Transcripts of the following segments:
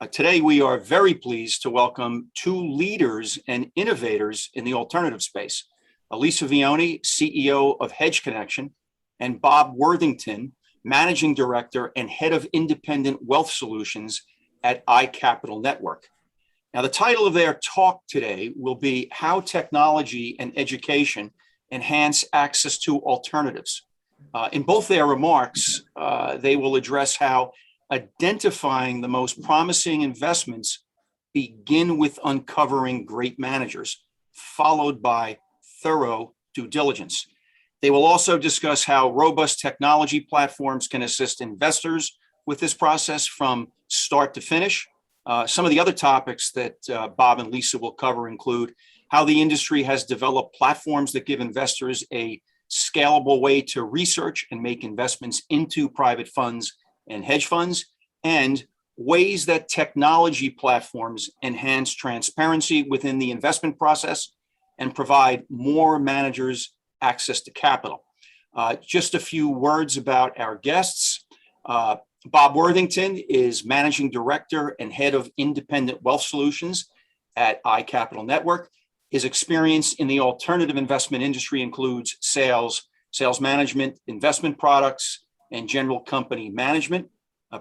Today, we are very pleased to welcome two leaders and innovators in the alternative space, Lisa Vioni, CEO of Hedge Connection, and Bob Worthington, Managing Director and Head of Independent Wealth Solutions at iCapital Network. Now, the title of their talk today will be How Technology and Education Enhance Access to Alternatives. In both their remarks, they will address how identifying the most promising investments begin with uncovering great managers, followed by thorough due diligence. They will also discuss how robust technology platforms can assist investors with this process from start to finish. Some of the other topics that Bob and Lisa will cover include how the industry has developed platforms that give investors a scalable way to research and make investments into private funds and hedge funds, and ways that technology platforms enhance transparency within the investment process and provide more managers access to capital. Just a few words about our guests. Bob Worthington is Managing Director and Head of Independent Wealth Solutions at iCapital Network. His experience in the alternative investment industry includes sales management, investment products, and general company management.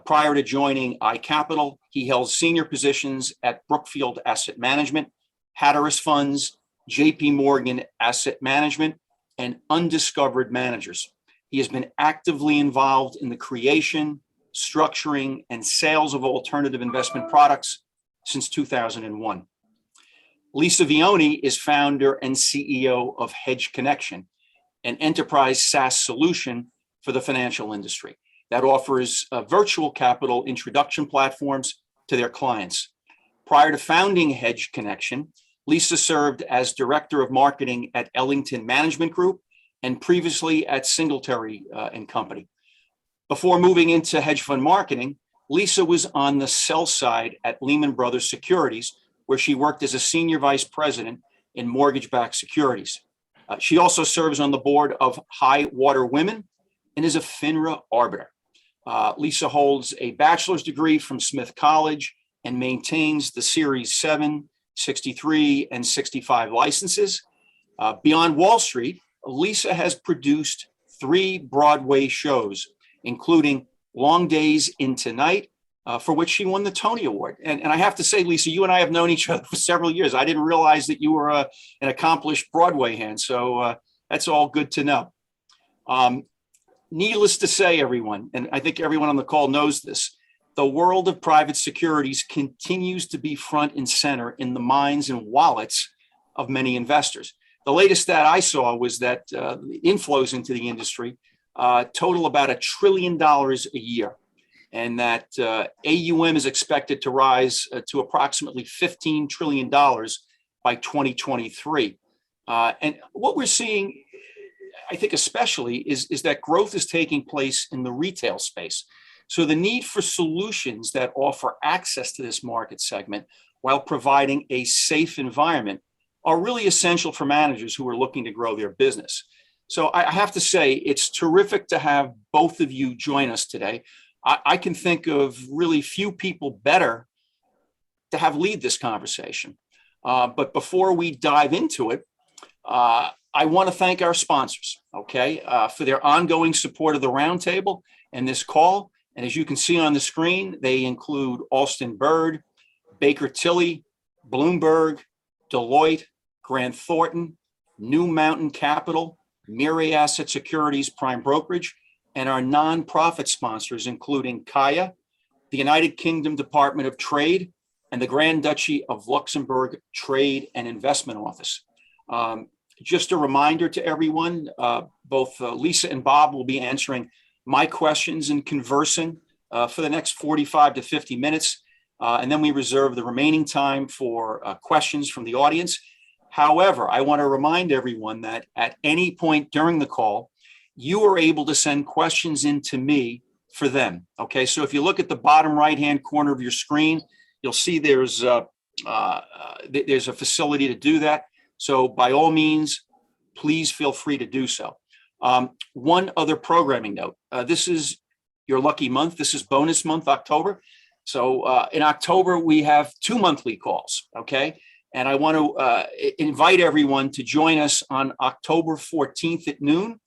Prior to joining iCapital, he held senior positions at Brookfield Asset Management, Hatteras Funds, JP Morgan Asset Management, and Undiscovered Managers. He has been actively involved in the creation, structuring, and sales of alternative investment products since 2001. Lisa Vioni is founder and CEO of Hedge Connection, an enterprise SaaS solution for the financial industry that offers virtual capital introduction platforms to their clients. Prior to founding Hedge Connection, Lisa served as Director of Marketing at Ellington Management Group and previously at Singletary and Company. Before moving into hedge fund marketing, Lisa was on the sell side at Lehman Brothers Securities, where she worked as a Senior Vice President in mortgage-backed securities. She also serves on the board of High Water Women and is a FINRA arbiter. Lisa holds a bachelor's degree from Smith College and maintains the Series 7, 63, and 65 licenses. Beyond Wall Street, Lisa has produced 3 Broadway shows, including Long Days Into Night, for which she won the Tony Award. And I have to say, Lisa, you and I have known each other for several years. I didn't realize that you were an accomplished Broadway hand, so that's all good to know. Needless to say, everyone, and I think everyone on the call knows this, the world of private securities continues to be front and center in the minds and wallets of many investors. The latest stat I saw was that inflows into the industry total about $1 trillion a year, and that AUM is expected to rise to approximately $15 trillion by 2023. And what we're seeing, I think especially, is that growth is taking place in the retail space. So the need for solutions that offer access to this market segment while providing a safe environment are really essential for managers who are looking to grow their business. So I have to say, it's terrific to have both of you join us today. I can think of really few people better to have lead this conversation. But before we dive into it, I want to thank our sponsors, for their ongoing support of the roundtable and this call. And as you can see on the screen, they include Alston Bird, Baker Tilly, Bloomberg, Deloitte, Grant Thornton, New Mountain Capital, Mirae Asset Securities Prime Brokerage, and our nonprofit sponsors, including Kaya, the United Kingdom Department of Trade, and the Grand Duchy of Luxembourg Trade and Investment Office. Just a reminder to everyone, both Lisa and Bob will be answering my questions and conversing for the next 45 to 50 minutes. And then we reserve the remaining time for questions from the audience. However, I want to remind everyone that at any point during the call, you are able to send questions in to me for them. Okay, so if you look at the bottom right-hand corner of your screen, you'll see there's a facility to do that. So by all means, please feel free to do so. One other programming note, this is your lucky month. This is bonus month, October. So in October, we have 2 monthly calls, okay? And I want to invite everyone to join us on October 14th at noon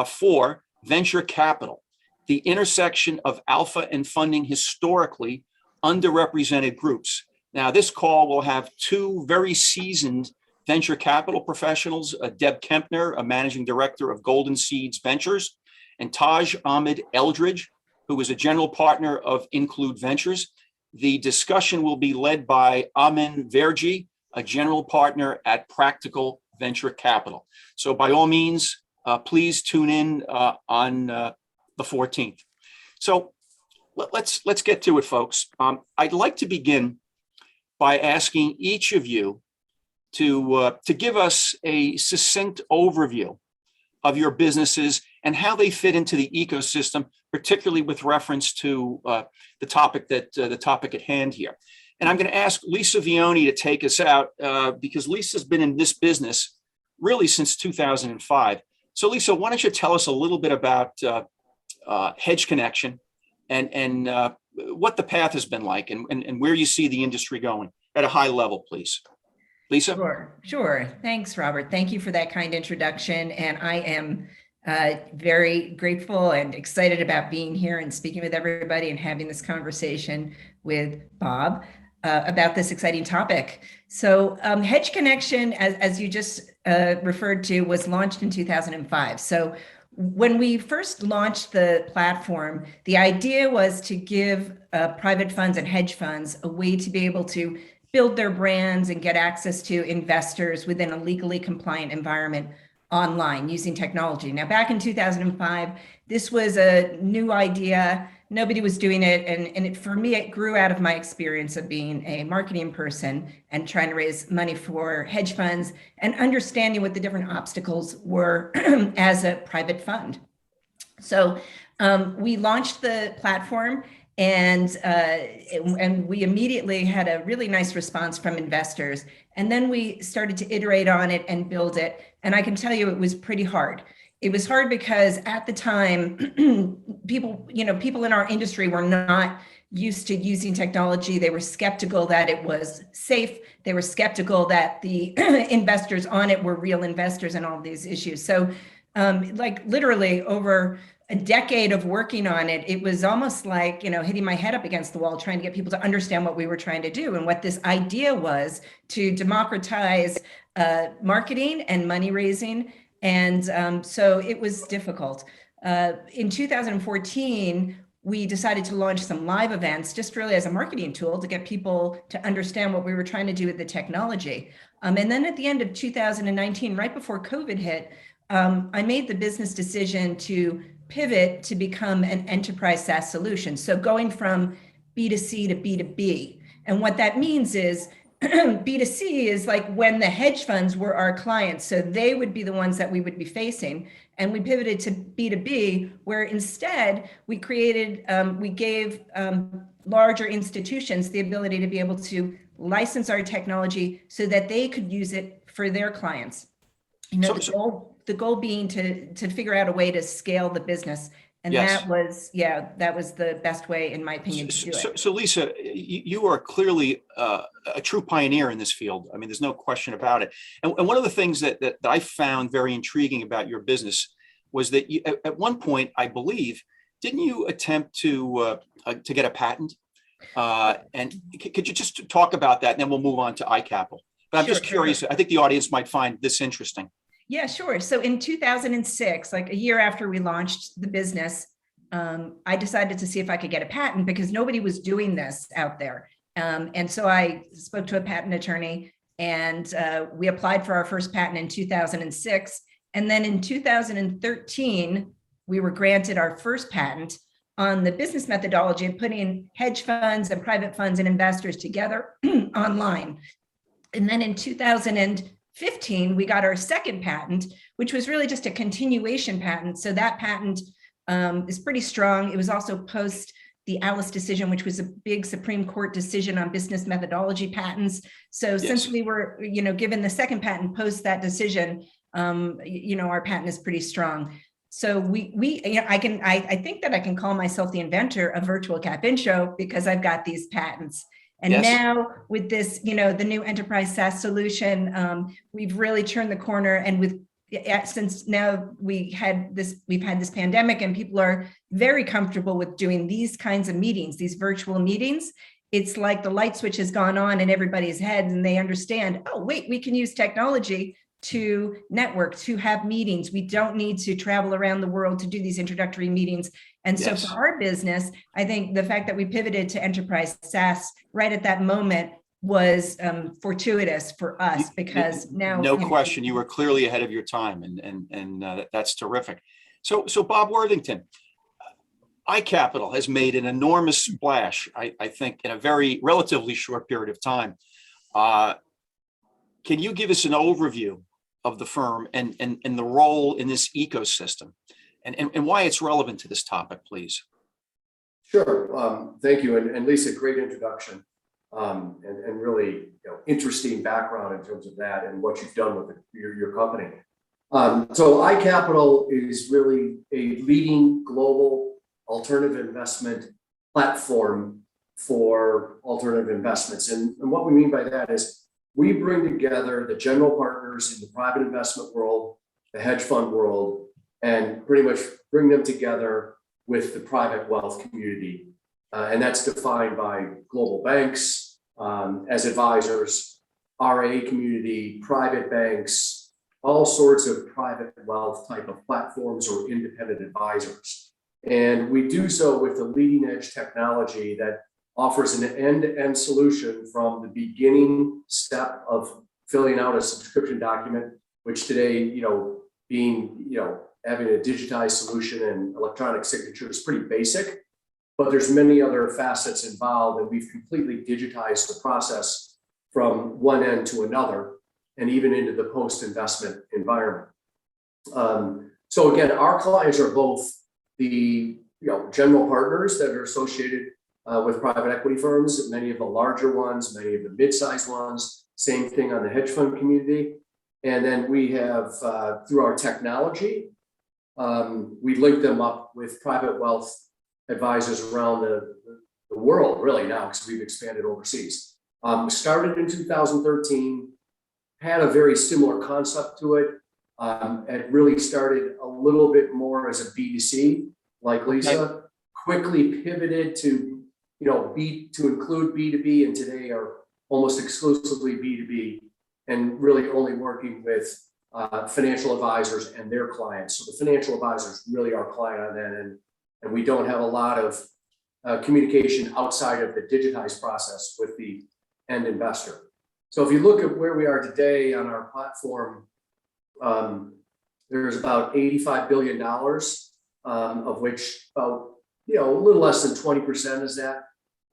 for Venture Capital, the intersection of alpha and funding historically underrepresented groups. Now, this call will have 2 very seasoned venture capital professionals, Deb Kempner, a managing director of Golden Seeds Ventures, and Taj Ahmed Eldridge, who is a general partner of Include Ventures. The discussion will be led by Amin Verji, a general partner at Practical Venture Capital. So by all means, please tune in on the 14th. So let's get to it, folks. I'd like to begin by asking each of you to give us a succinct overview of your businesses and how they fit into the ecosystem, particularly with reference to the topic at hand here. And I'm going to ask Lisa Vioni to take us out because Lisa's been in this business really since 2005. So Lisa, why don't you tell us a little bit about Hedge Connection and what the path has been like and where you see the industry going at a high level, please. Lisa? Sure. Thanks, Robert. Thank you for that kind introduction. And I am very grateful and excited about being here and speaking with everybody and having this conversation with Bob about this exciting topic. So Hedge Connection, as you just referred to, was launched in 2005. So when we first launched the platform, the idea was to give private funds and hedge funds a way to be able to build their brands and get access to investors within a legally compliant environment online using technology. Now, back in 2005, this was a new idea. Nobody was doing it. And for me, it grew out of my experience of being a marketing person and trying to raise money for hedge funds and understanding what the different obstacles were as a private fund. So we launched the platform. And we immediately had a really nice response from investors. And then we started to iterate on it and build it. And I can tell you it was pretty hard. It was hard because at the time, people in our industry were not used to using technology. They were skeptical that it was safe. They were skeptical that the investors on it were real investors and all of these issues. So like literally over a decade of working on it, it was almost like, hitting my head up against the wall, trying to get people to understand what we were trying to do. And what this idea was to democratize marketing and money raising. And so it was difficult. In 2014, we decided to launch some live events just really as a marketing tool to get people to understand what we were trying to do with the technology. And then at the end of 2019, right before COVID hit, I made the business decision to pivot to become an enterprise SaaS solution. So going from B2C to B2B. And what that means is B2C is like when the hedge funds were our clients. So they would be the ones that we would be facing. And we pivoted to B2B, where instead we created, we gave larger institutions the ability to be able to license our technology so that they could use it for their clients. The goal being to figure out a way to scale the business. And yes. that was the best way, in my opinion, to do it. So Lisa, you are clearly a true pioneer in this field. I mean, there's no question about it. And one of the things that I found very intriguing about your business was that you, at one point, I believe, didn't you attempt to get a patent? And could you just talk about that, and then we'll move on to iCapital. But I'm just curious. Sure. I think the audience might find this interesting. Yeah, sure. So in 2006, like a year after we launched the business, I decided to see if I could get a patent because nobody was doing this out there. And so I spoke to a patent attorney and we applied for our first patent in 2006. And then in 2013, we were granted our first patent on the business methodology of putting hedge funds and private funds and investors together online. And then in 2015, we got our second patent, which was really just a continuation patent. So that patent is pretty strong. It was also post the Alice decision, which was a big Supreme Court decision on business methodology patents. So yes. Since we were, given the second patent post that decision, our patent is pretty strong. So I think that I can call myself the inventor of virtual cap intro because I've got these patents. And Yes. now with this, the new enterprise SaaS solution, we've really turned the corner. And since now we've had this pandemic and people are very comfortable with doing these kinds of meetings, these virtual meetings. It's like the light switch has gone on in everybody's head and they understand, oh, wait, we can use technology to network, to have meetings. We don't need to travel around the world to do these introductory meetings. And so for our business, I think the fact that we pivoted to enterprise SaaS right at that moment was fortuitous for us because now— No question, you were clearly ahead of your time, and that's terrific. So Bob Worthington, iCapital has made an enormous splash, I think, in a very relatively short period of time. Can you give us an overview of the firm and the role in this ecosystem and why it's relevant to this topic, please? Sure. Thank you. And Lisa, great introduction and really interesting background in terms of that and what you've done with your company. So iCapital is really a leading global alternative investment platform for alternative investments. And what we mean by that is we bring together the general partners in the private investment world, the hedge fund world, and pretty much bring them together with the private wealth community. And that's defined by global banks as advisors, RIA community, private banks, all sorts of private wealth type of platforms or independent advisors. And we do so with the leading edge technology that offers an end-to-end solution from the beginning step of filling out a subscription document, which today, having a digitized solution and electronic signature is pretty basic, but there's many other facets involved, and we've completely digitized the process from one end to another, and even into the post-investment environment. So again, our clients are both the general partners that are associated with private equity firms, many of the larger ones, many of the mid-sized ones, same thing on the hedge fund community. And then we have, through our technology, we link them up with private wealth advisors around the world, really now, because we've expanded overseas. Started in 2013, had a very similar concept to it. It really started a little bit more as a B2C, like Lisa, quickly pivoted to include B2B, and today are almost exclusively B2B, and really only working with financial advisors and their clients. So the financial advisors really are client on that end, and we don't have a lot of communication outside of the digitized process with the end investor. So if you look at where we are today on our platform, there's about $85 billion, of which about a little less than 20%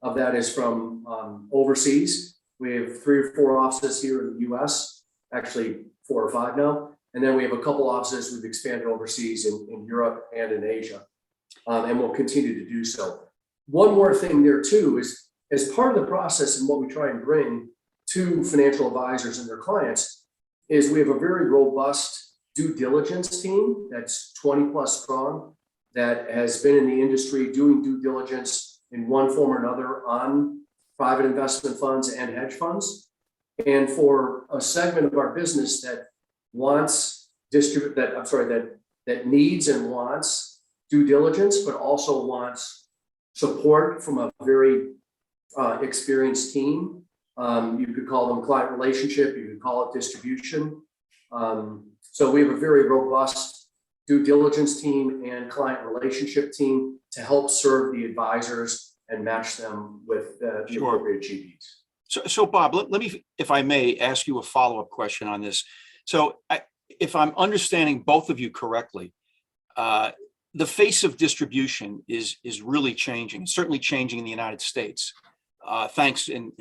of that is from overseas. We have 3 or 4 offices here in the US, actually 4 or 5 now. And then we have a couple offices we've expanded overseas in Europe and in Asia, and we'll continue to do so. One more thing there too is, as part of the process and what we try and bring to financial advisors and their clients, is we have a very robust due diligence team that's 20 plus strong, that has been in the industry doing due diligence in one form or another on private investment funds and hedge funds. And for a segment of our business that that needs and wants due diligence, but also wants support from a very experienced team. You could call them client relationship, you could call it distribution. So we have a very robust due diligence team and client relationship team to help serve the advisors and match them with the appropriate GPs. So Bob, let me, if I may, ask you a follow-up question on this. So if I'm understanding both of you correctly, the face of distribution is really changing, certainly changing in the United States, thanks in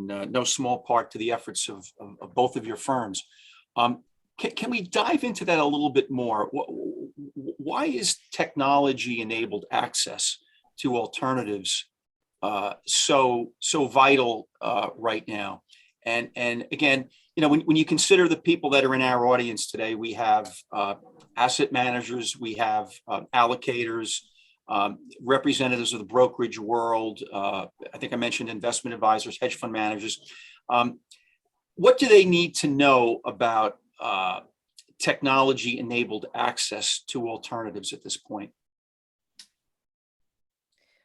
no small part to the efforts of both of your firms. Can we dive into that a little bit more? Why is technology-enabled access to alternatives so vital right now? And again, when you consider the people that are in our audience today, we have asset managers, we have allocators, representatives of the brokerage world. I think I mentioned investment advisors, hedge fund managers. What do they need to know about technology-enabled access to alternatives at this point?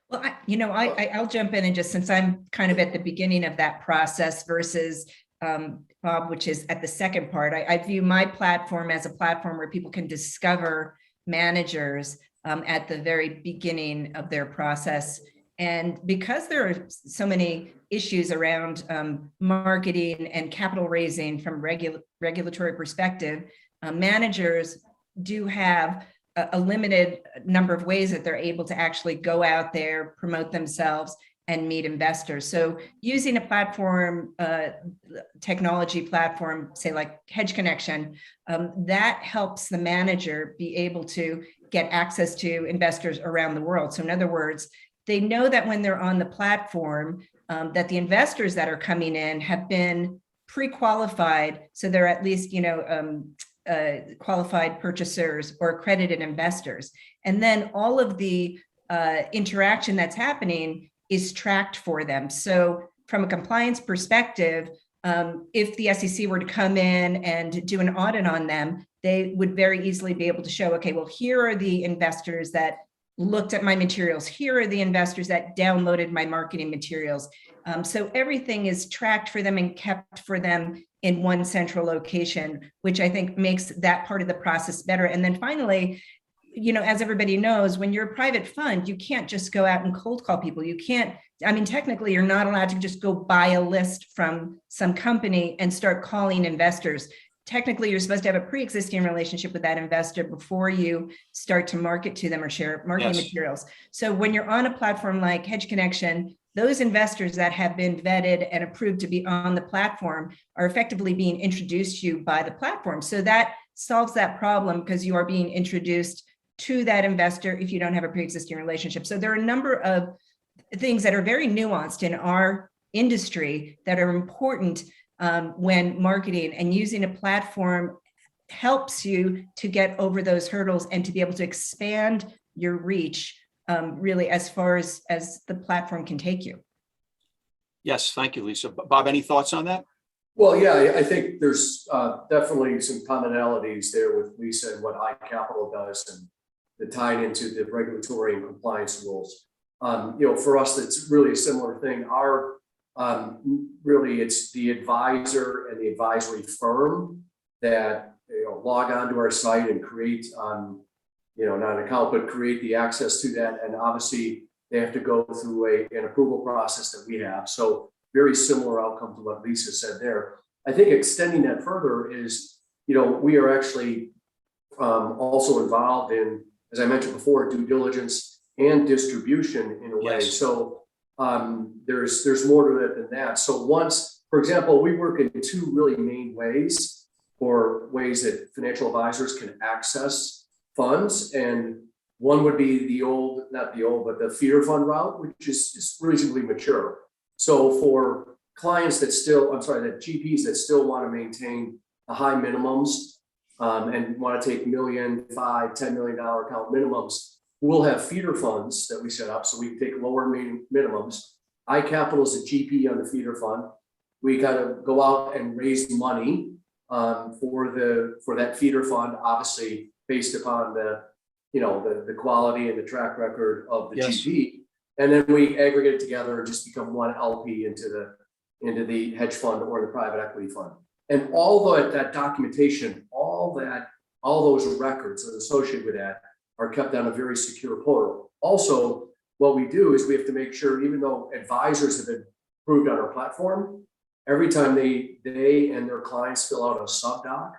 Well, I'll jump in, and just since I'm kind of at the beginning of that process versus Bob, which is at the second part, I view my platform as a platform where people can discover managers at the very beginning of their process. And because there are so many issues around marketing and capital raising from regulatory perspective, managers do have a limited number of ways that they're able to actually go out there, promote themselves, and meet investors. So using a platform, technology platform, say like Hedge Connection, that helps the manager be able to get access to investors around the world. So in other words, they know that when they're on the platform, that the investors that are coming in have been pre-qualified. So they're at least, qualified purchasers or accredited investors. And then all of the interaction that's happening is tracked for them. So from a compliance perspective, if the SEC were to come in and do an audit on them, they would very easily be able to show, okay, well, here are the investors that looked at my materials. Here are the investors that downloaded my marketing materials. So everything is tracked for them and kept for them in one central location, which I think makes that part of the process better. And then finally, as everybody knows, when you're a private fund, you can't just go out and cold call people. You can't, technically you're not allowed to just go buy a list from some company and start calling investors. Technically, you're supposed to have a pre-existing relationship with that investor before you start to market to them or share marketing materials. So when you're on a platform like Hedge Connection, those investors that have been vetted and approved to be on the platform are effectively being introduced to you by the platform. So that solves that problem because you are being introduced to that investor if you don't have a pre-existing relationship. So there are a number of things that are very nuanced in our industry that are important when marketing, and using a platform helps you to get over those hurdles and to be able to expand your reach really as far as the platform can take you. Yes, thank you, Lisa. Bob, any thoughts on that? Well, yeah, I think there's definitely some commonalities there with Lisa and what iCapital does and the tying into the regulatory and compliance rules. For us, it's really a similar thing. Our really, it's the advisor and the advisory firm that log onto our site and create not an account, but create the access to that. And obviously, they have to go through an approval process that we have. So very similar outcome to what Lisa said there. I think extending that further is, we are actually also involved in, as I mentioned before, due diligence and distribution in a way. Yes. So there's more to it than that. So once, for example, we work in two really main ways, or ways that financial advisors can access funds. And one would be the feeder fund route, which is reasonably mature. So for clients that GPs that still want to maintain the high minimums and want to take $1 million, $5 million, $10 million account minimums, we'll have feeder funds that we set up. So we can take lower minimums. iCapital is a GP on the feeder fund. We got to go out and raise money for that feeder fund, obviously based upon the quality and the track record of the GP. And then we aggregate it together and just become one LP into the hedge fund or the private equity fund. And all that documentation, all those records associated with that are kept on a very secure portal. Also, what we do is we have to make sure, even though advisors have been approved on our platform, every time they and their clients fill out a subdoc,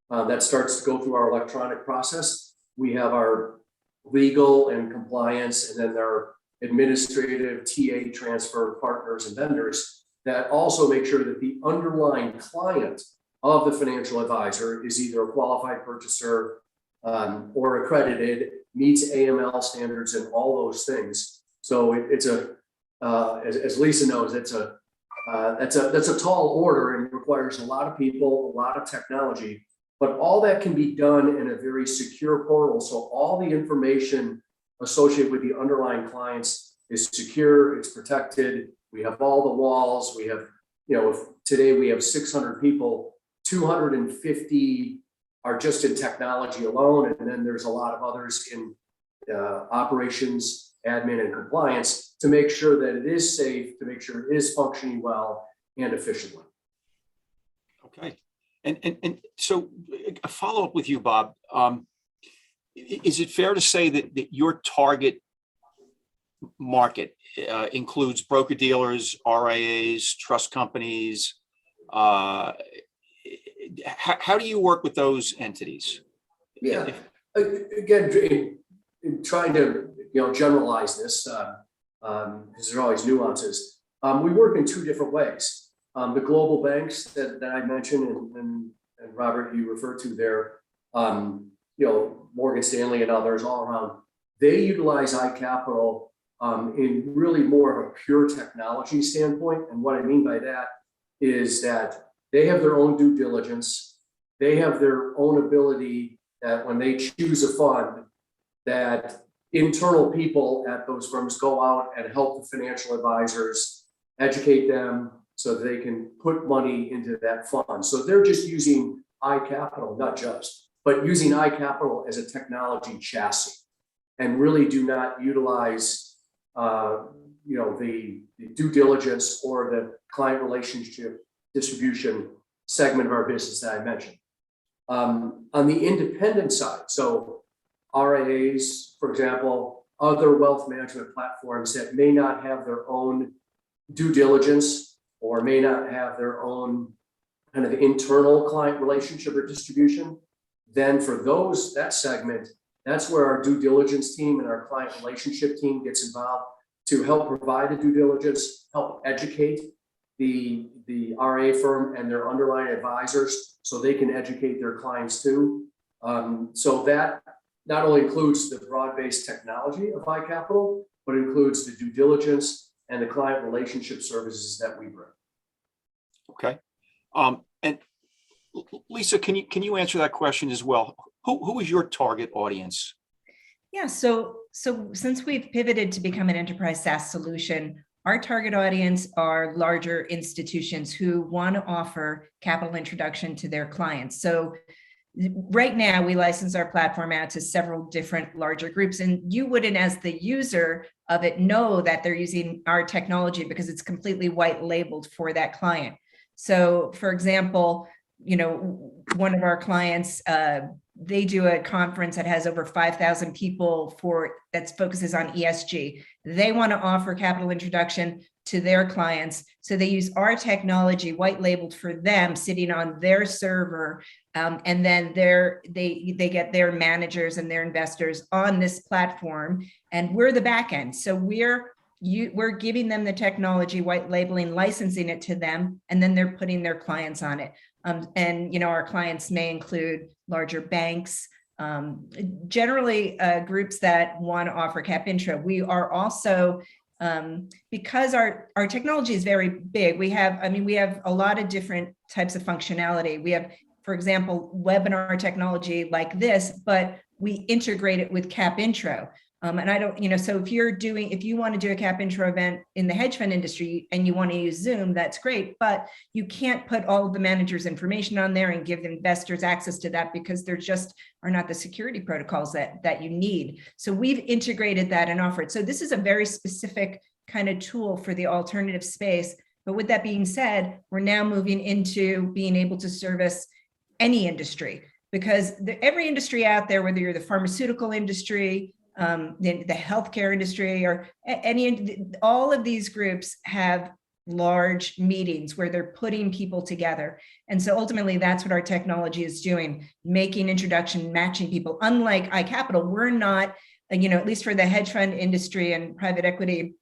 that starts to go through our electronic process. We have our legal and compliance, and then our administrative TA transfer partners and vendors that also make sure that the underlying client of the financial advisor is either a qualified purchaser or accredited, meets AML standards and all those things. So it's as Lisa knows, it's a That's a tall order and requires a lot of people, a lot of technology, but all that can be done in a very secure portal. So all the information associated with the underlying clients is secure, it's protected. We have all the walls. We have, if today we have 600 people, 250 are just in technology alone. And then there's a lot of others in operations, admin, and compliance to make sure that it is safe, to make sure it is functioning well and efficiently. Okay. And so a follow-up with you, Bob. Is it fair to say that your target market includes broker-dealers, RIAs, trust companies? How do you work with those entities? Yeah, again, in trying to generalize this, because there's always nuances. We work in two different ways. The global banks that I mentioned, and Robert, you referred to there, Morgan Stanley and others all around, they utilize iCapital in really more of a pure technology standpoint. And what I mean by that is that they have their own due diligence. They have their own ability that when they choose a fund, that internal people at those firms go out and help the financial advisors, educate them so that they can put money into that fund. So they're just using iCapital, not just, but using iCapital as a technology chassis, and really do not utilize the due diligence or the client relationship distribution segment of our business that I mentioned. On the independent side, so RIAs, for example, other wealth management platforms that may not have their own due diligence or may not have their own kind of internal client relationship or distribution, then for that segment, that's where our due diligence team and our client relationship team gets involved to help provide the due diligence, help educate the RIA firm and their underlying advisors so they can educate their clients too. So that not only includes the broad-based technology of iCapital, but includes the due diligence and the client relationship services that we bring. Okay. And Lisa, can you answer that question as well? Who is your target audience? Yeah, so since we've pivoted to become an enterprise SaaS solution, our target audience are larger institutions who want to offer capital introduction to their clients. So right now we license our platform out to several different larger groups, and you wouldn't, as the user of it, know that they're using our technology because it's completely white labeled for that client. So for example, one of our clients, they do a conference that has over 5,000 people that focuses on ESG. They want to offer capital introduction to their clients. So they use our technology white labeled for them, sitting on their server. And then they get their managers and their investors on this platform. And we're the back end. So we're giving them the technology, white labeling, licensing it to them, and then they're putting their clients on it. And our clients may include larger banks, generally groups that want to offer cap intro. We are also, because our technology is very big, we have a lot of different types of functionality. We have, for example, webinar technology like this, but we integrate it with cap intro. And I don't, so if you want to do a cap intro event in the hedge fund industry and you want to use Zoom, that's great, but you can't put all of the managers' information on there and give investors access to that because there just are not the security protocols that you need. So we've integrated that and offered. So this is a very specific kind of tool for the alternative space. But with that being said, we're now moving into being able to service any industry, because every industry out there, whether you're the pharmaceutical industry, the healthcare industry, or all of these groups have large meetings where they're putting people together. And so ultimately that's what our technology is doing, making introduction, matching people. Unlike iCapital, we're not, at least for the hedge fund industry and private equity,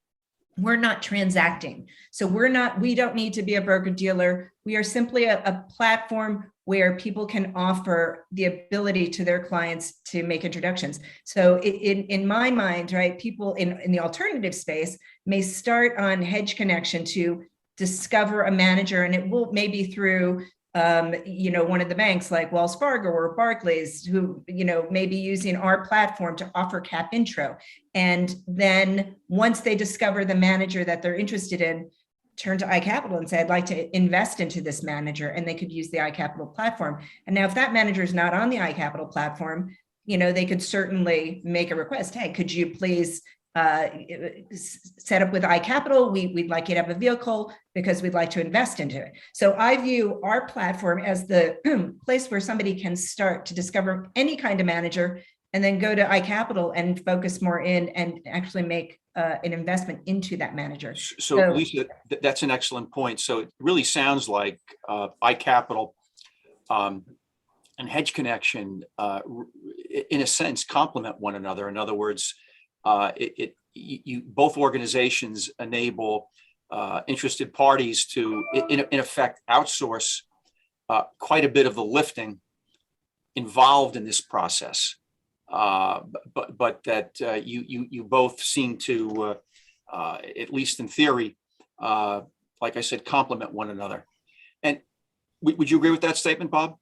we're not transacting. So we don't need to be a broker dealer. We are simply a platform where people can offer the ability to their clients to make introductions. So in my mind, right, people in the alternative space may start on Hedge Connection to discover a manager, and it will maybe through one of the banks like Wells Fargo or Barclays, who, may be using our platform to offer cap intro. And then once they discover the manager that they're interested in, turn to iCapital and say, I'd like to invest into this manager, and they could use the iCapital platform. And now if that manager is not on the iCapital platform, they could certainly make a request. Hey, could you please set up with iCapital? We'd like you to have a vehicle because we'd like to invest into it. So I view our platform as the place where somebody can start to discover any kind of manager and then go to iCapital and focus more in and actually make an investment into that manager. So Lisa, that's an excellent point. So it really sounds like iCapital and Hedge Connection, in a sense, complement one another. In other words, both organizations enable interested parties to, in effect, outsource quite a bit of the lifting involved in this process. But that you both seem to, at least in theory, like I said, complement one another. And would you agree with that statement, Bob?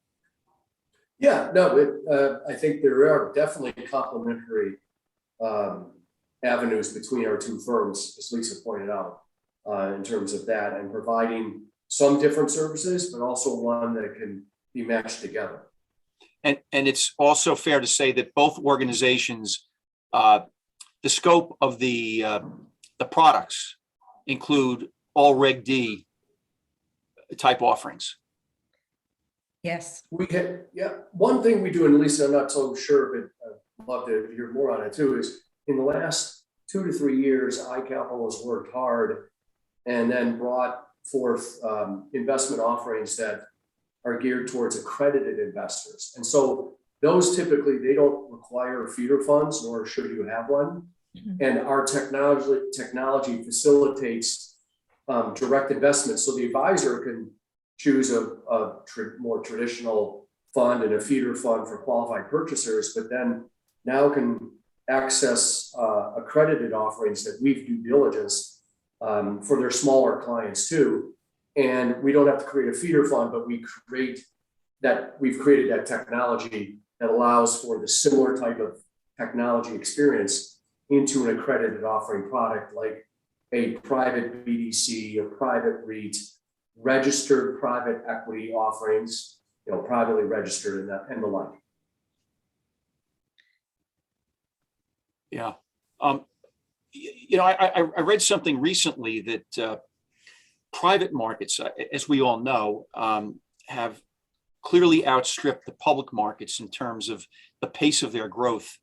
Yeah, no, I think there are definitely complementary avenues between our two firms, as Lisa pointed out, in terms of that, and providing some different services, but also one that can be matched together. And it's also fair to say that both organizations, the scope of the products include all Reg D type offerings. Yes. One thing we do, and Lisa, I'm not so sure, but I'd love to hear more on it too, is in the last 2 to 3 years, iCapital has worked hard and then brought forth investment offerings that are geared towards accredited investors. And so those typically, they don't require feeder funds, nor should you have one. Mm-hmm. And our technology facilitates direct investment. So the advisor can choose a more traditional fund and a feeder fund for qualified purchasers, but then now can access accredited offerings that we've due diligence for their smaller clients too. And we don't have to create a feeder fund, but we've created that technology that allows for the similar type of technology experience into an accredited offering product, like a private BDC, a private REIT, registered private equity offerings, privately registered and the like. Yeah. I read something recently that private markets, as we all know, have clearly outstripped the public markets in terms of the pace of their growth,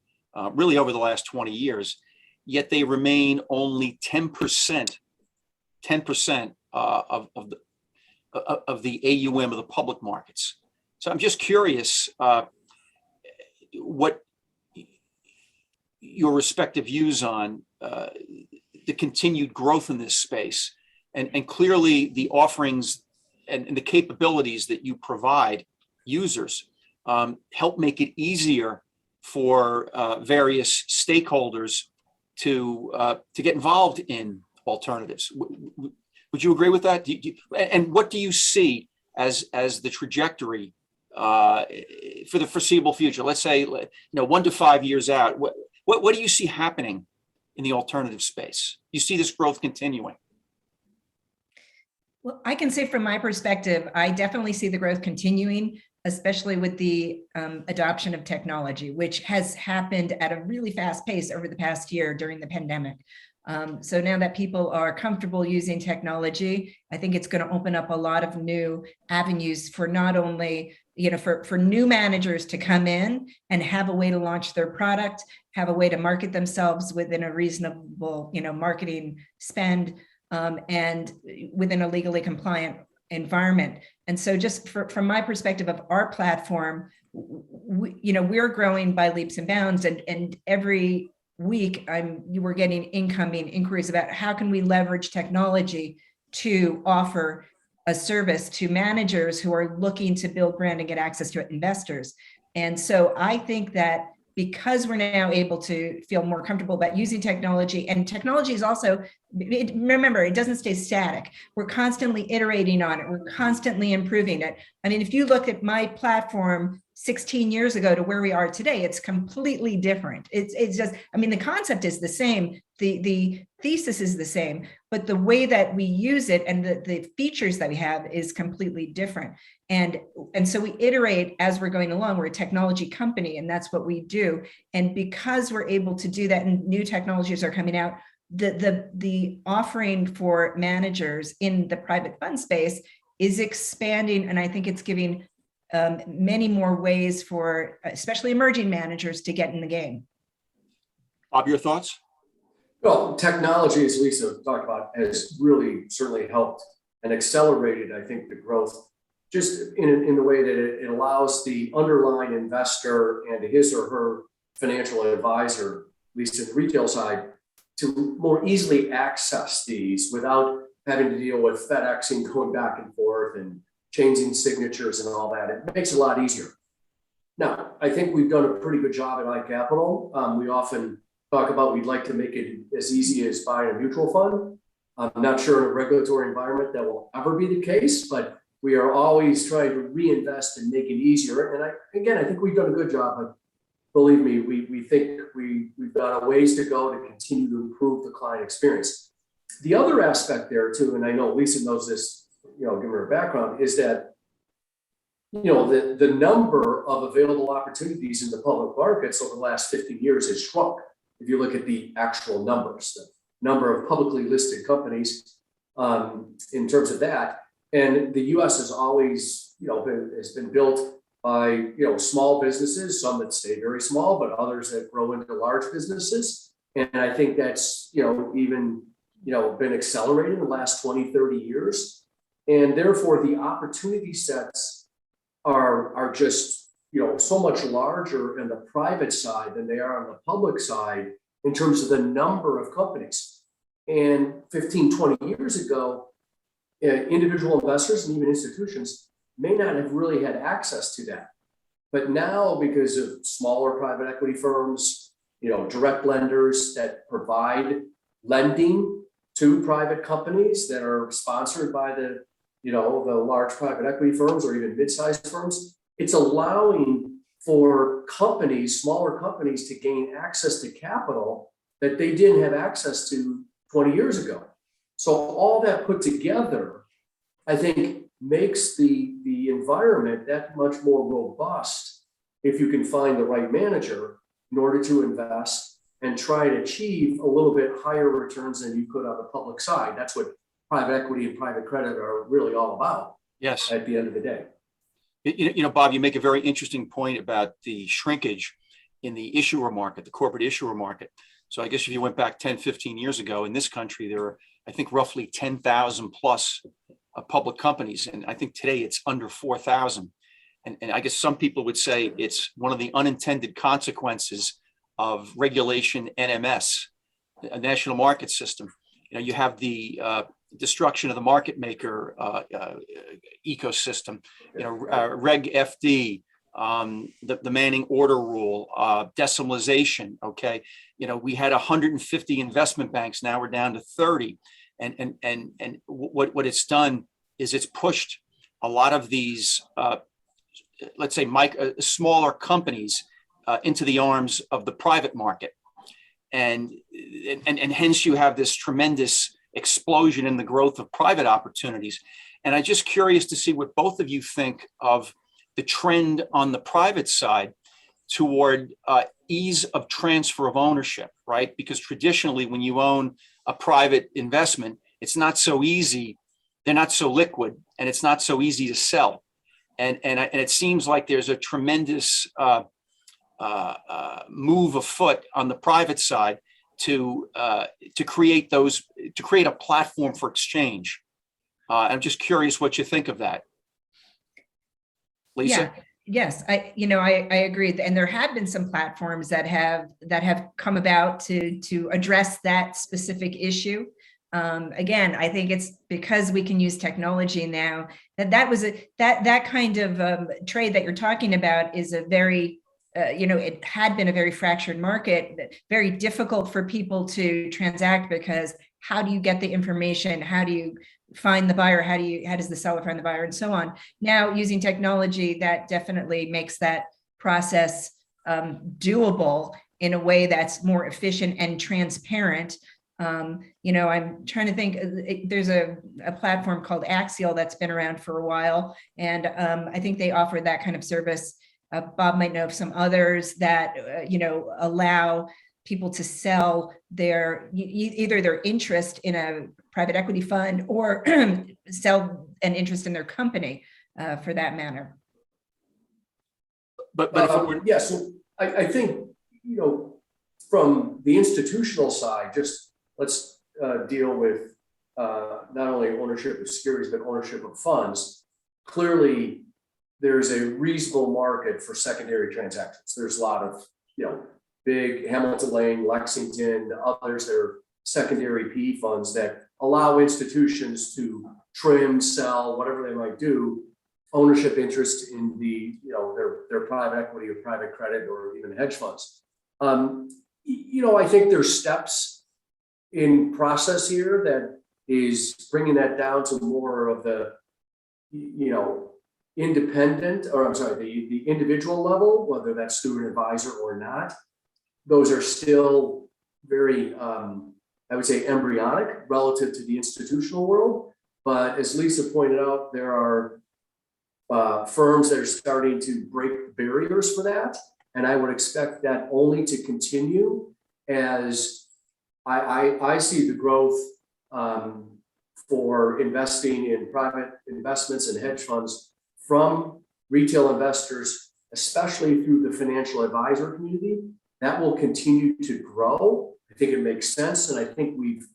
really over the last 20 years, yet they remain only 10% of the AUM of the public markets. So I'm just curious what your respective views on the continued growth in this space, and clearly the offerings and the capabilities that you provide users help make it easier for various stakeholders to get involved in alternatives. Would you agree with that? And what do you see as the trajectory for the foreseeable future? Let's say 1 to 5 years out. What do you see happening in the alternative space? You see this growth continuing? Well, I can say from my perspective, I definitely see the growth continuing, especially with the adoption of technology, which has happened at a really fast pace over the past year during the pandemic. So now that people are comfortable using technology, I think it's going to open up a lot of new avenues for not only, for new managers to come in and have a way to launch their product, have a way to market themselves within a reasonable, marketing spend, and within a legally compliant environment. And so just from my perspective of our platform, we're growing by leaps and bounds, and every week we're getting incoming inquiries about how can we leverage technology to offer a service to managers who are looking to build brand and get access to investors. And so I think that because we're now able to feel more comfortable about using technology, and technology is also, remember, it doesn't stay static. We're constantly iterating on it. We're constantly improving it. I mean, if you look at my platform 16 years ago to where we are today, it's completely different. It's just, I mean, the concept is the same. The thesis is the same, but the way that we use it and the features that we have is completely different. And so we iterate as we're going along. We're a technology company, and that's what we do. And because we're able to do that and new technologies are coming out, the offering for managers in the private fund space is expanding. And I think it's giving many more ways for especially emerging managers to get in the game. Bob, your thoughts? Well, technology, as Lisa talked about, has really certainly helped and accelerated, I think, the growth just in the way that it allows the underlying investor and his or her financial advisor, at least in the retail side, to more easily access these without having to deal with FedExing, going back and forth and changing signatures and all that. It makes it a lot easier. Now, I think we've done a pretty good job at iCapital. We often talk about we'd like to make it as easy as buying a mutual fund. I'm not sure in a regulatory environment that will ever be the case, but we are always trying to reinvest and make it easier. And I think we've done a good job. But believe me, we think we've got a ways to go to continue to improve the client experience. The other aspect there too, and I know Lisa knows this, given her background, is that the number of available opportunities in the public markets over the last 15 years has shrunk. If you look at the actual numbers, the number of publicly listed companies in terms of that. And the U.S. has always, has been built by, small businesses, some that stay very small, but others that grow into large businesses. And I think that's, even, been accelerated in the last 20, 30 years. And therefore the opportunity sets are just, so much larger in the private side than they are on the public side in terms of the number of companies. And 15, 20 years ago, individual investors and even institutions may not have really had access to that. But now, because of smaller private equity firms, direct lenders that provide lending to private companies that are sponsored by the large private equity firms or even mid-sized firms, it's allowing for companies, smaller companies, to gain access to capital that they didn't have access to 20 years ago. So all that put together, I think, makes the environment that much more robust if you can find the right manager in order to invest and try to achieve a little bit higher returns than you could on the public side. That's what private equity and private credit are really all about. Yes. At the end of the day. Bob, you make a very interesting point about the shrinkage in the issuer market, the corporate issuer market. So I guess if you went back 10, 15 years ago in this country, there are, I think, roughly 10,000 plus public companies. And I think today it's under 4,000. And I guess some people would say it's one of the unintended consequences of regulation NMS, a national market system. You have the destruction of the market maker ecosystem, Reg FD, the Manning order rule, decimalization. Okay. We had 150 investment banks. Now we're down to 30. And what it's done is it's pushed a lot of these, let's say, smaller companies into the arms of the private market. And hence you have this tremendous explosion in the growth of private opportunities. And I'm just curious to see what both of you think of the trend on the private side toward ease of transfer of ownership, right? Because traditionally, when you own a private investment, it's not so easy. They're not so liquid, and it's not so easy to sell. And it seems like there's a tremendous move afoot on the private side to create a platform for exchange. I'm just curious what you think of that, Lisa. Yeah. Yes, I agree, and there have been some platforms that have come about to address that specific issue. Again, I think it's because we can use technology now that kind of trade that you're talking about is a very it had been a very fractured market, very difficult for people to transact, because how do you get the information? How do you find the buyer? How does the seller find the buyer, and so on? Now, using technology, that definitely makes that process doable in a way that's more efficient and transparent. I'm trying to think, there's a platform called Axial that's been around for a while, and I think they offer that kind of service. Bob might know of some others that, allow people to sell either their interest in a private equity fund or sell an interest in their company, for that matter. But if it were, yes, yeah, so I think, from the institutional side, just let's deal with not only ownership of securities, but ownership of funds. Clearly, there's a reasonable market for secondary transactions. There's a lot of, big Hamilton Lane, Lexington, others, there are secondary PE funds that allow institutions to trim, sell, whatever they might do, ownership interest in the, their private equity or private credit or even hedge funds. I think there's steps in process here that is bringing that down to more of the, independent, or I'm sorry, the individual level, whether that's student advisor or not. Those are still very, I would say, embryonic relative to the institutional world. But as Lisa pointed out, there are firms that are starting to break barriers for that. And I would expect that only to continue as I see the growth for investing in private investments and hedge funds from retail investors, especially through the financial advisor community. That will continue to grow. I think it makes sense. And I think we've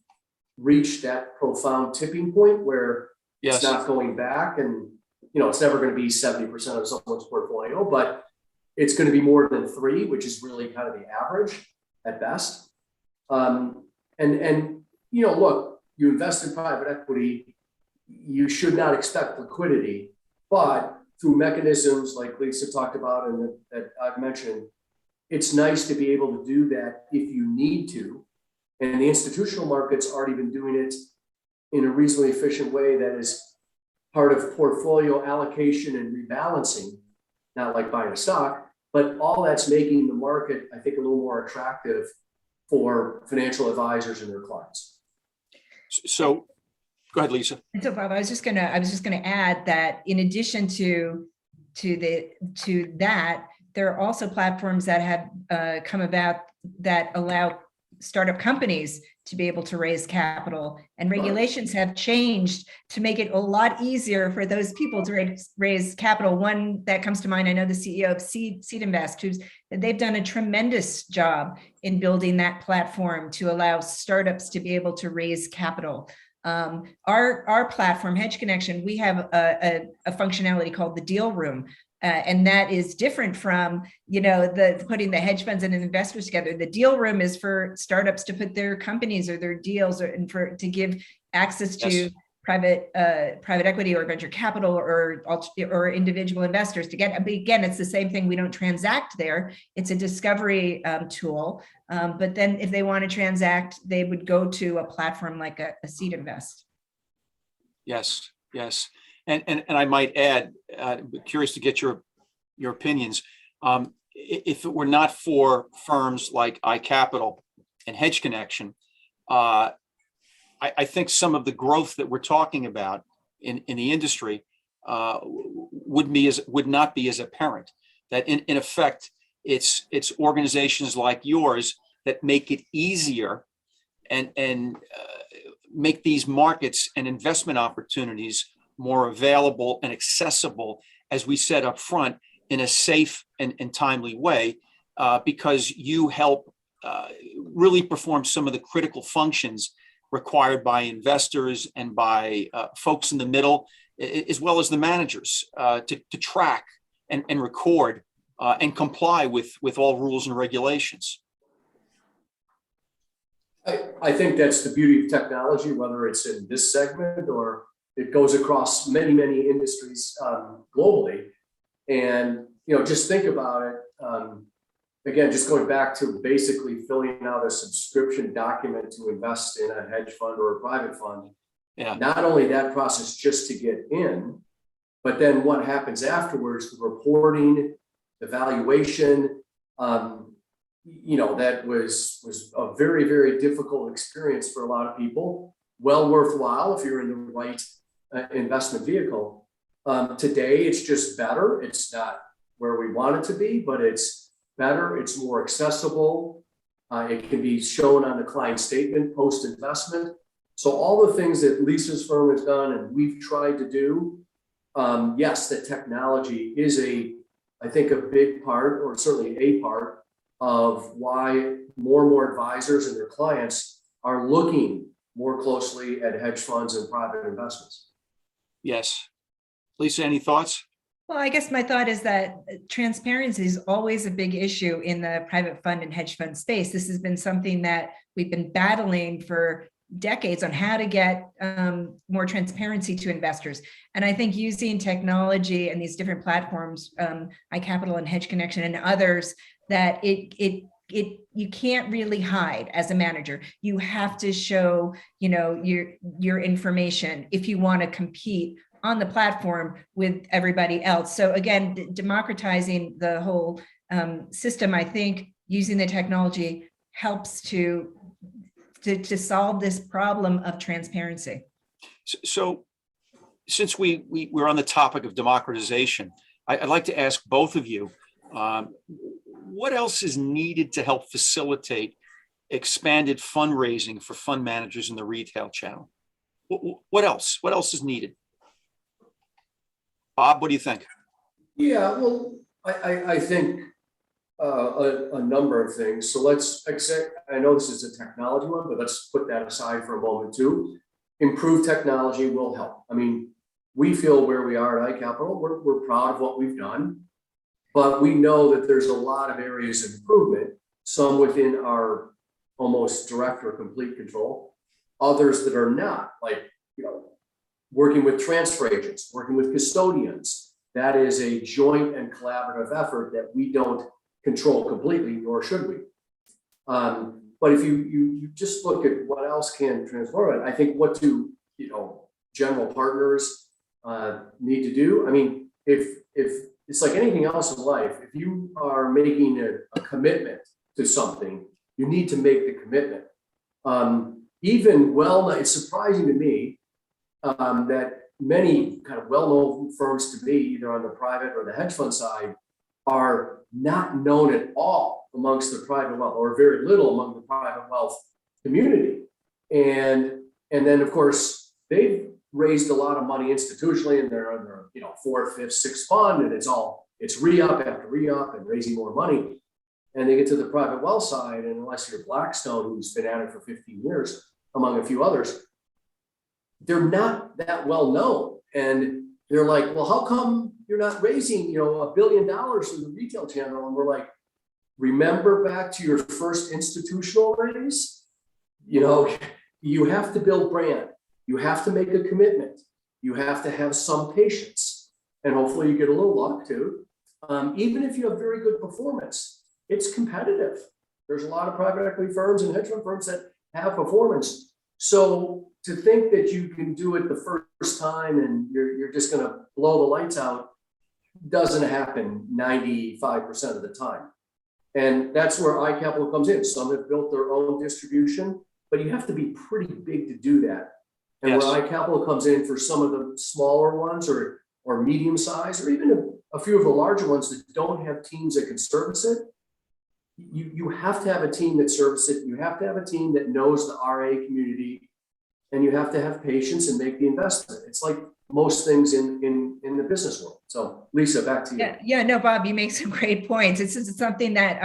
reached that profound tipping point where it's not going back. And, it's never going to be 70% of someone's portfolio, but it's going to be more than 3, which is really kind of the average at best. Look, you invest in private equity, you should not expect liquidity, but through mechanisms like Lisa talked about and that I've mentioned, it's nice to be able to do that if you need to. And the institutional market's already been doing it in a reasonably efficient way that is part of portfolio allocation and rebalancing, not like buying a stock, but all that's making the market, I think, a little more attractive for financial advisors and their clients. So go ahead, Lisa. And so, Bob, I was just gonna add that in addition to that, there are also platforms that have come about that allow startup companies to be able to raise capital, and regulations have changed to make it a lot easier for those people to raise capital. One that comes to mind, I know the CEO of Seed Invest, they've done a tremendous job in building that platform to allow startups to be able to raise capital. Our platform, Hedge Connection, we have a functionality called the Deal Room. And that is different from, the putting the hedge funds and investors together. The Deal Room is for startups to put their companies or their deals, to give access to private equity or venture capital or individual investors to get. But again, it's the same thing. We don't transact there. It's a discovery tool. But then if they want to transact, they would go to a platform like a Seed Invest. Yes. And I might add, curious to get your opinions. If it were not for firms like iCapital and Hedge Connection, I think some of the growth that we're talking about in the industry would not be as apparent. That in effect, it's organizations like yours that make it easier and make these markets and investment opportunities more available and accessible, as we said up front, in a safe and timely way, because you help really perform some of the critical functions required by investors and by folks in the middle, as well as the managers, to track and record and comply with all rules and regulations. I think that's the beauty of technology, whether it's in this segment or it goes across many, many industries globally. And, just think about it. Again, just going back to basically filling out a subscription document to invest in a hedge fund or a private fund. Yeah. Not only that process just to get in, but then what happens afterwards, the reporting, the valuation, that was a very, very difficult experience for a lot of people. Well worthwhile if you're in the right investment vehicle. Today, it's just better. It's not where we want it to be, but it's better. It's more accessible. It can be shown on the client statement post-investment. So all the things that Lisa's firm has done and we've tried to do, yes, the technology is I think a big part, or certainly a part of why more and more advisors and their clients are looking more closely at hedge funds and private investments. Yes. Lisa, any thoughts? Well, I guess my thought is that transparency is always a big issue in the private fund and hedge fund space. This has been something that we've been battling for decades on how to get more transparency to investors. And I think using technology and these different platforms, iCapital and Hedge Connection and others, that you can't really hide as a manager. You have to show, your information if you want to compete on the platform with everybody else. So again, democratizing the whole system, I think using the technology helps to solve this problem of transparency. So since we're on the topic of democratization, I'd like to ask both of you, what else is needed to help facilitate expanded fundraising for fund managers in the retail channel? What else? What else is needed? Bob, what do you think? Yeah, well, I think a number of things. So let's accept, I know this is a technology one, but let's put that aside for a moment too. Improved technology will help. I mean, we feel where we are at iCapital, we're proud of what we've done, but we know that there's a lot of areas of improvement, some within our almost direct or complete control, others that are not, like, working with transfer agents, working with custodians. That is a joint and collaborative effort that we don't control completely, nor should we. But if you just look at what else can transform it, I think what do general partners need to do? I mean, if it's like anything else in life, if you are making a commitment to something, you need to make the commitment. It's surprising to me that many kind of well-known firms to me, either on the private or the hedge fund side, are not known at all amongst the private wealth, or very little among the private wealth community. And then of course they've raised a lot of money institutionally, and they're on their fourth, fifth, sixth fund, and it's re-up after re-up and raising more money. And they get to the private wealth side, and unless you're Blackstone, who's been at it for 15 years, among a few others, they're not that well known. And they're like, well, how come you're not raising, $1 billion in the retail channel? And we're like, remember back to your first institutional raise? You have to build brand. You have to make a commitment. You have to have some patience. And hopefully you get a little luck too. Even if you have very good performance, it's competitive. There's a lot of private equity firms and hedge fund firms that have performance. So to think that you can do it the first time and you're just going to blow the lights out doesn't happen 95% of the time. And that's where iCapital comes in. Some have built their own distribution, but you have to be pretty big to do that. And Yes. where iCapital comes in for some of the smaller ones or medium size, or even a few of the larger ones that don't have teams that can service it, you have to have a team that services it. You have to have a team that knows the RA community, and you have to have patience and make the investment. It's like most things in the business world. So Lisa, back to you. Yeah, no, Bob, you make some great points. It's something that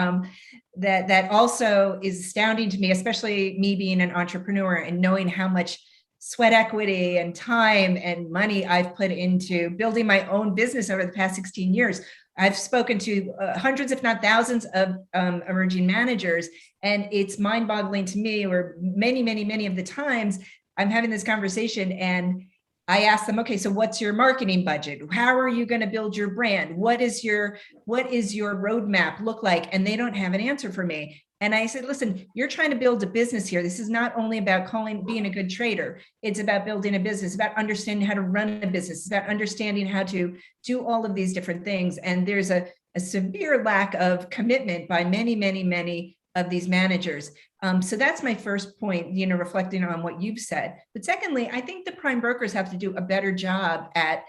that also is astounding to me, especially me being an entrepreneur and knowing how much sweat equity and time and money I've put into building my own business over the past 16 years. I've spoken to hundreds, if not thousands, of emerging managers, and it's mind-boggling to me, or many of the times I'm having this conversation, and I ask them, okay, so what's your marketing budget? How are you going to build your brand? What is your roadmap look like? And they don't have an answer for me. And I said, listen, you're trying to build a business here. This is not only about being a good trader. It's about building a business, about understanding how to run a business. It's about understanding how to do all of these different things. And there's a severe lack of commitment by many, many, many of these managers. So that's my first point, reflecting on what you've said. But secondly, I think the prime brokers have to do a better job at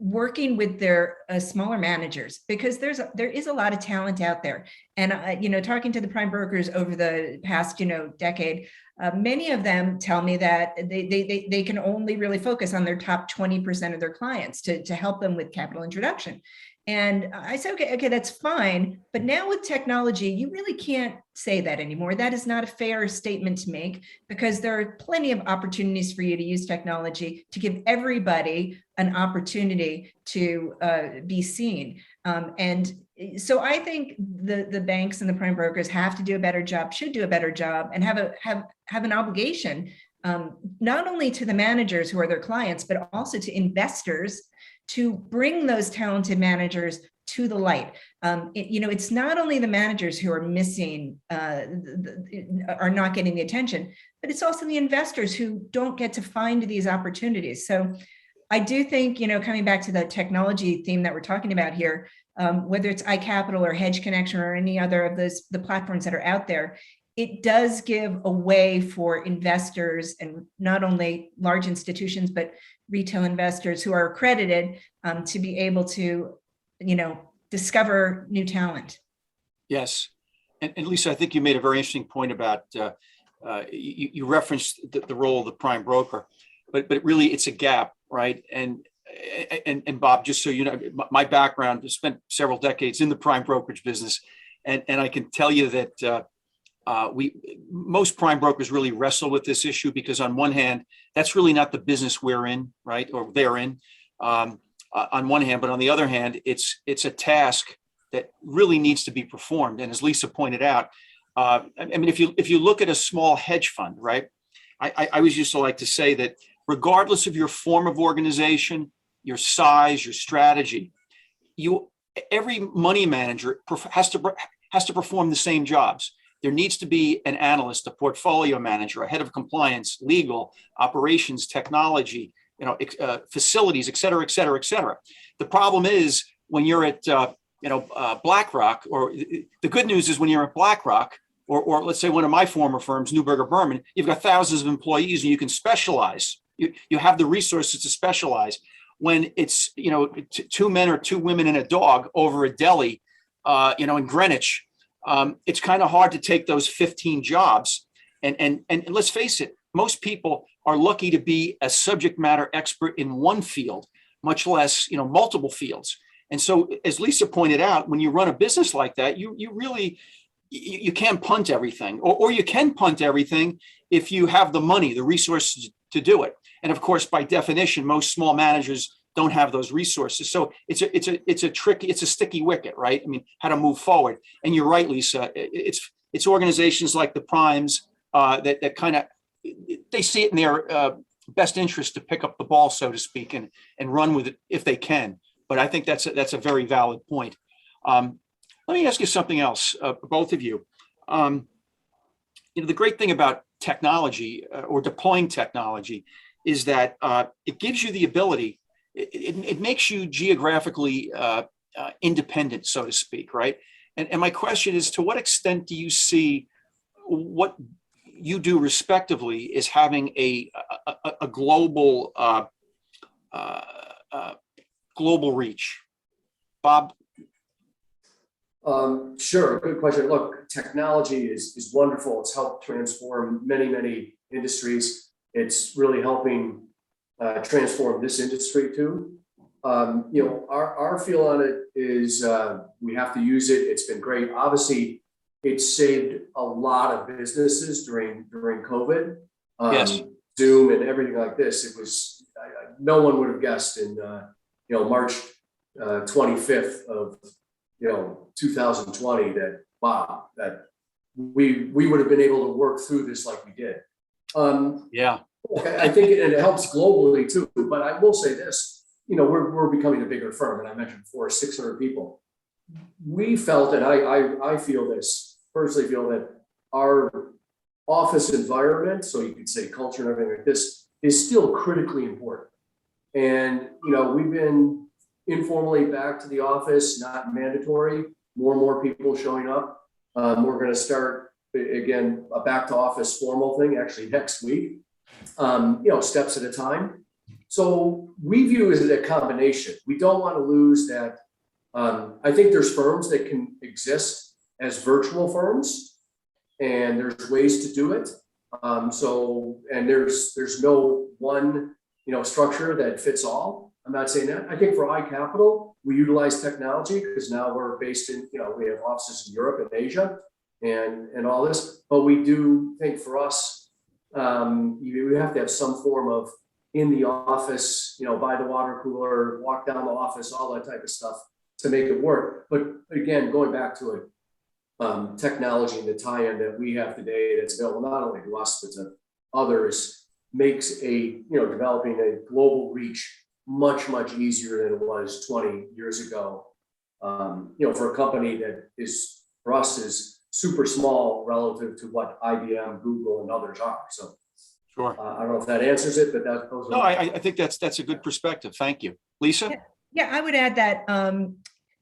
working with their smaller managers, because there is a lot of talent out there. And talking to the prime brokers over the past decade, many of them tell me that they can only really focus on their top 20% of their clients to help them with capital introduction. And I said, okay, that's fine. But now with technology, you really can't say that anymore. That is not a fair statement to make, because there are plenty of opportunities for you to use technology to give everybody an opportunity to be seen. And so I think the banks and the prime brokers have to do a better job, should do a better job, and have an obligation, not only to the managers who are their clients, but also to investors, to bring those talented managers to the light. It's not only the managers who are missing, are not getting the attention, but it's also the investors who don't get to find these opportunities. So I do think, coming back to the technology theme that we're talking about here, whether it's iCapital or Hedge Connection or any other of the platforms that are out there, it does give a way for investors, and not only large institutions, but retail investors who are accredited, to be able to, discover new talent. Yes. And Lisa, I think you made a very interesting point about, you referenced the role of the prime broker, but really it's a gap, right? And Bob, just so you know, my background, I spent several decades in the prime brokerage business. And I can tell you that most prime brokers really wrestle with this issue, because on one hand, that's really not the business we're in, right? Or they're in, on one hand, but on the other hand, it's a task that really needs to be performed. And as Lisa pointed out, I mean, if you look at a small hedge fund, right? I always used to like to say that regardless of your form of organization, your size, your strategy, every money manager has to perform the same jobs. There needs to be an analyst, a portfolio manager, a head of compliance, legal, operations, technology, facilities, et cetera, et cetera, et cetera. The problem is when you're at, BlackRock, or the good news is when you're at BlackRock, or let's say one of my former firms, Neuberger Berman, you've got thousands of employees and you can specialize. You have the resources to specialize. When it's, two men or two women and a dog over a deli, in Greenwich, it's kind of hard to take those 15 jobs. And let's face it, most people are lucky to be a subject matter expert in one field, much less, multiple fields. And so, as Lisa pointed out, when you run a business like that, you really, you can't punt everything, or you can punt everything if you have the money, the resources to do it. And of course, by definition, most small managers don't have those resources. So it's a tricky, it's a sticky wicket, right? I mean, how to move forward. And you're right, Lisa. It's organizations like the primes that kind of, they see it in their best interest to pick up the ball, so to speak, and run with it if they can. But I think that's a very valid point. Let me ask you something else, both of you. The great thing about technology or deploying technology is that it gives you the ability. It makes you geographically independent, so to speak, right? And my question is, to what extent do you see what you do respectively is having a global global reach? Bob? Sure, good question. Look, technology is wonderful. It's helped transform many industries. It's really helping transform this industry too. Our feel on it is we have to use it. It's been great. Obviously, it saved a lot of businesses during COVID. Yes. Zoom and everything like this. It was no one would have guessed in March 25th of 2020 that wow, that we would have been able to work through this like we did. Yeah. I think it helps globally too, but I will say this, we're becoming a bigger firm, and I mentioned before, 600 people. We felt, and I feel this, personally feel that our office environment, so you could say culture and everything like this, is still critically important. And, we've been informally back to the office, not mandatory, more and more people showing up. We're going to start, again, a back to office formal thing actually next week, steps at a time. So we view it as a combination. We don't want to lose that. I think there's firms that can exist as virtual firms, and there's ways to do it. And there's no one, structure that fits all. I'm not saying that. I think for iCapital, we utilize technology because now we're based in, we have offices in Europe and Asia and all this. But we do think for us, we have to have some form of in the office, by the water cooler, walk down the office, all that type of stuff to make it work. But again, going back to it, technology and the tie-in that we have today that's available not only to us but to others makes developing a global reach much easier than it was 20 years ago. For a company that is for us is super small relative to what IBM, Google, and others are. So Sure. I don't know if that answers it, but those No, I think that's a good perspective. Thank you, Lisa. Yeah, I would add that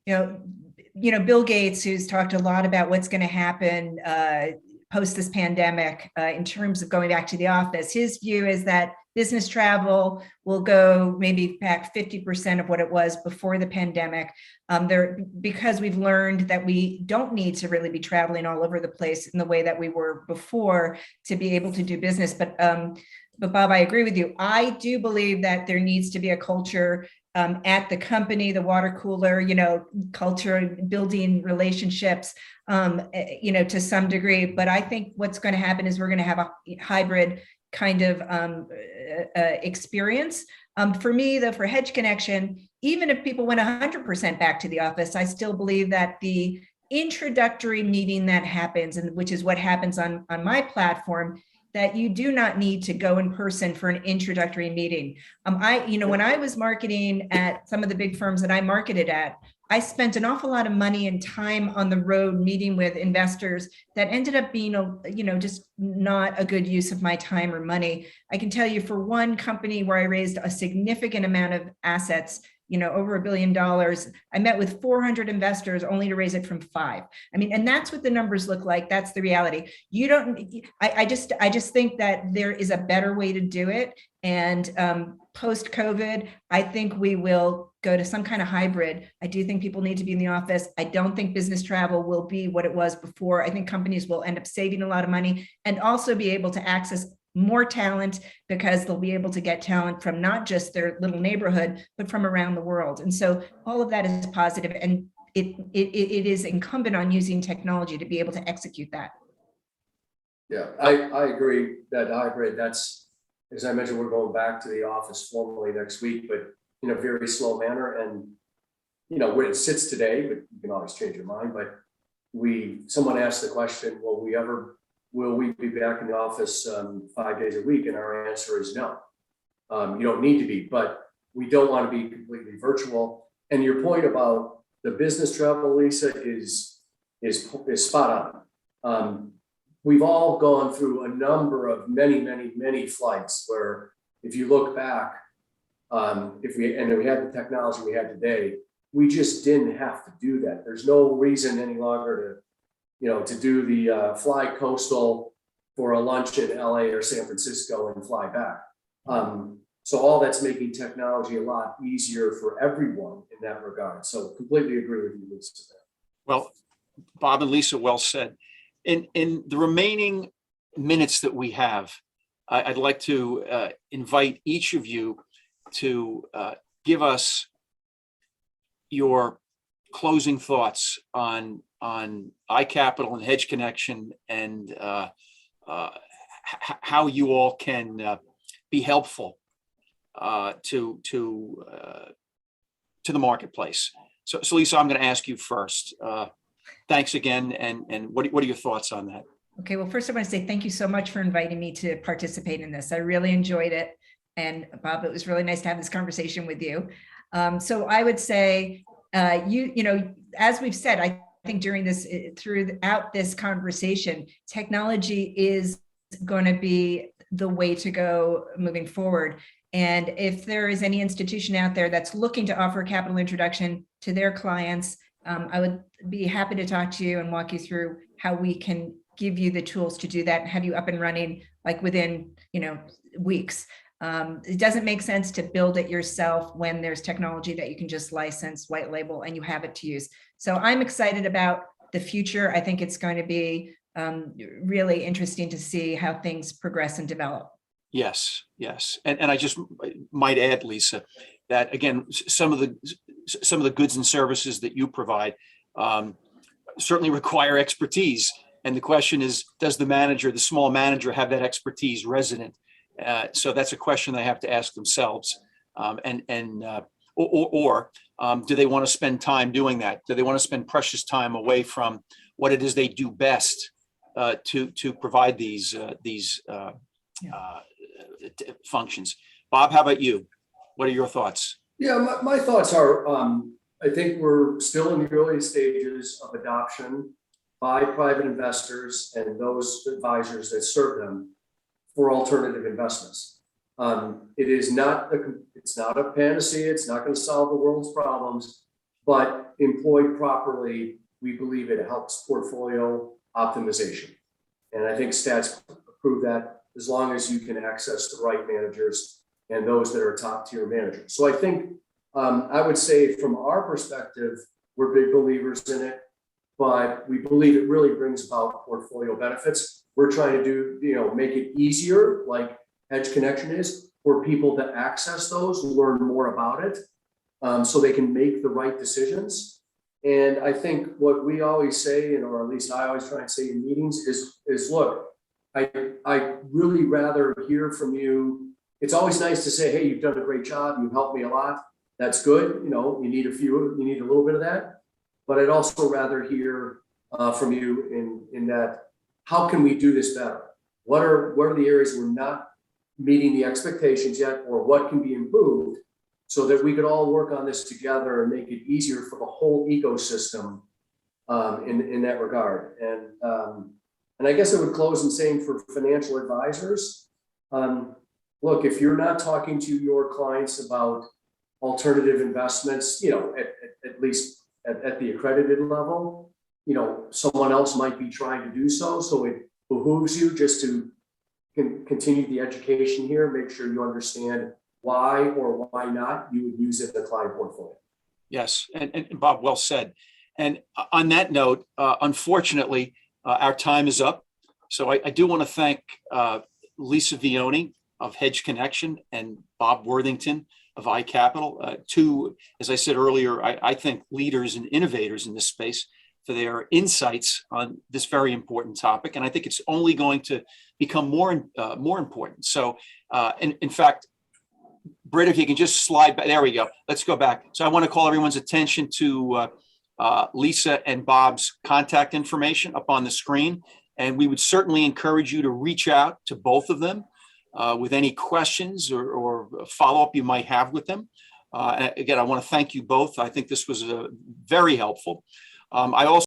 Bill Gates, who's talked a lot about what's going to happen post this pandemic in terms of going back to the office. His view is that business travel will go maybe back 50% of what it was before the pandemic. Because we've learned that we don't need to really be traveling all over the place in the way that we were before to be able to do business. But Bob, I agree with you. I do believe that there needs to be a culture at the company, the water cooler, culture, building relationships, to some degree. But I think what's going to happen is we're going to have a hybrid kind of experience. For me, though, for Hedge Connection, even if people went 100% back to the office, I still believe that the introductory meeting that happens, and which is what happens on my platform, that you do not need to go in person for an introductory meeting. When I was marketing at some of the big firms that I marketed at, I spent an awful lot of money and time on the road meeting with investors that ended up being, just not a good use of my time or money. I can tell you for one company where I raised a significant amount of assets, over $1 billion, I met with 400 investors only to raise it from 5. And that's what the numbers look like. That's the reality. I just think that there is a better way to do it. And post-COVID, I think we will go to some kind of hybrid. I do think people need to be in the office. I don't think business travel will be what it was before. I think companies will end up saving a lot of money and also be able to access more talent because they'll be able to get talent from not just their little neighborhood, but from around the world. And so all of that is positive, and it is incumbent on using technology to be able to execute that. Yeah, I agree that hybrid, that's, as I mentioned, we're going back to the office formally next week, but in a very slow manner. And, where it sits today, but you can always change your mind, but someone asked the question, will we be back in the office 5 days a week? And our answer is no. You don't need to be, but we don't want to be completely virtual. And your point about the business travel, Lisa, is spot on. We've all gone through a number of many flights where, if you look back, if we had the technology we had today, we just didn't have to do that. There's no reason any longer to do the fly coastal for a lunch in LA or San Francisco and fly back. So all that's making technology a lot easier for everyone in that regard. So completely agree with you, Lisa. Well, Bob and Lisa, well said. In the remaining minutes that we have, I'd like to invite each of you to give us your closing thoughts on iCapital and Hedge Connection, and how you all can be helpful to the marketplace. So Lisa, I'm going to ask you first. Thanks again, and what are your thoughts on that? Okay, well, first I want to say thank you so much for inviting me to participate in this. I really enjoyed it. And Bob, it was really nice to have this conversation with you. So I would say, as we've said, I think during this, throughout this conversation, technology is going to be the way to go moving forward. And if there is any institution out there that's looking to offer a capital introduction to their clients, I would be happy to talk to you and walk you through how we can give you the tools to do that and have you up and running like within, weeks. It doesn't make sense to build it yourself when there's technology that you can just license, white label, and you have it to use. So I'm excited about the future. I think it's going to be really interesting to see how things progress and develop. Yes, yes. And I just might add, Lisa, that again, some of the goods and services that you provide certainly require expertise. And the question is, does the small manager have that expertise resident? So that's a question they have to ask themselves. Or do they want to spend time doing that? Do they want to spend precious time away from what it is they do best to provide these functions? Bob, how about you? What are your thoughts? Yeah, my thoughts are, I think we're still in the early stages of adoption by private investors and those advisors that serve them for alternative investments. It's not a panacea. It's not going to solve the world's problems, but employed properly, we believe it helps portfolio optimization. And I think stats prove that as long as you can access the right managers and those that are top tier managers. So I think I would say from our perspective, we're big believers in it, but we believe it really brings about portfolio benefits. We're trying to do, make it easier, like Hedge Connection is, for people to access those, learn more about it, so they can make the right decisions. And I think what we always say, or at least I always try and say in meetings, is look, I really rather hear from you. It's always nice to say, hey, you've done a great job. You've helped me a lot. That's good. You need a little bit of that. But I'd also rather hear from you in that, how can we do this better? What are the areas we're not meeting the expectations yet, or what can be improved so that we could all work on this together and make it easier for the whole ecosystem in that regard. And I guess I would close in saying for financial advisors, look, if you're not talking to your clients about alternative investments, at least at the accredited level, someone else might be trying to do so. So it behooves you just to continue the education here, make sure you understand why or why not you would use it in a client portfolio. Yes, and Bob, well said. And on that note, unfortunately, our time is up. So I do want to thank Lisa Vioni of Hedge Connection and Bob Worthington of iCapital, two, as I said earlier, I think leaders and innovators in this space, for their insights on this very important topic. And I think it's only going to become more important. So in fact, Britt, if you can just slide back, there we go. Let's go back. So I want to call everyone's attention to Lisa and Bob's contact information up on the screen. And we would certainly encourage you to reach out to both of them with any questions or follow-up you might have with them. Again, I want to thank you both. I think this was very helpful. I also